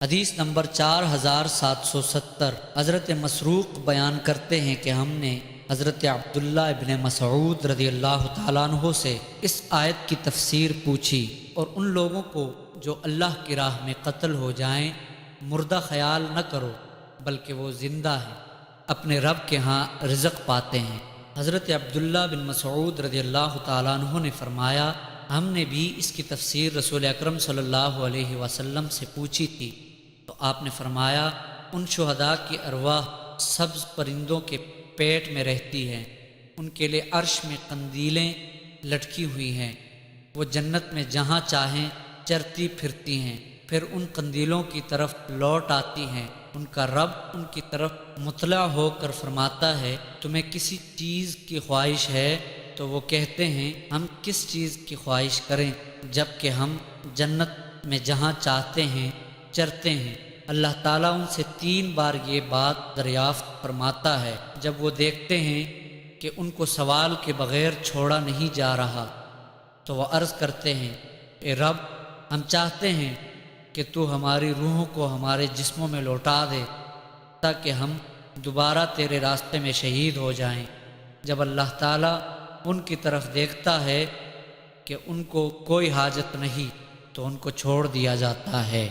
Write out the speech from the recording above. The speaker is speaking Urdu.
حدیث نمبر 4770۔ حضرت مسروق بیان کرتے ہیں کہ ہم نے حضرت عبداللہ ابن مسعود رضی اللہ تعالیٰ عنہ سے اس آیت کی تفسیر پوچھی، اور ان لوگوں کو جو اللہ کی راہ میں قتل ہو جائیں مردہ خیال نہ کرو، بلکہ وہ زندہ ہیں، اپنے رب کے ہاں رزق پاتے ہیں۔ حضرت عبداللہ بن مسعود رضی اللہ تعالیٰ عنہ نے فرمایا، ہم نے بھی اس کی تفسیر رسول اکرم صلی اللہ علیہ وسلم سے پوچھی تھی، تو آپ نے فرمایا، ان شہداء کی ارواح سبز پرندوں کے پیٹ میں رہتی ہیں، ان کے لیے عرش میں قندیلیں لٹکی ہوئی ہیں، وہ جنت میں جہاں چاہیں چرتی پھرتی ہیں، پھر ان قندیلوں کی طرف لوٹ آتی ہیں۔ ان کا رب ان کی طرف مطلع ہو کر فرماتا ہے، تمہیں کسی چیز کی خواہش ہے؟ تو وہ کہتے ہیں، ہم کس چیز کی خواہش کریں، جب کہ ہم جنت میں جہاں چاہتے ہیں چرتے ہیں۔ اللہ تعالیٰ ان سے 3 بار یہ بات دریافت فرماتا ہے۔ جب وہ دیکھتے ہیں کہ ان کو سوال کے بغیر چھوڑا نہیں جا رہا، تو وہ عرض کرتے ہیں، اے رب، ہم چاہتے ہیں کہ تو ہماری روحوں کو ہمارے جسموں میں لوٹا دے، تاکہ ہم دوبارہ تیرے راستے میں شہید ہو جائیں۔ جب اللہ تعالیٰ ان کی طرف دیکھتا ہے کہ ان کو کوئی حاجت نہیں، تو ان کو چھوڑ دیا جاتا ہے۔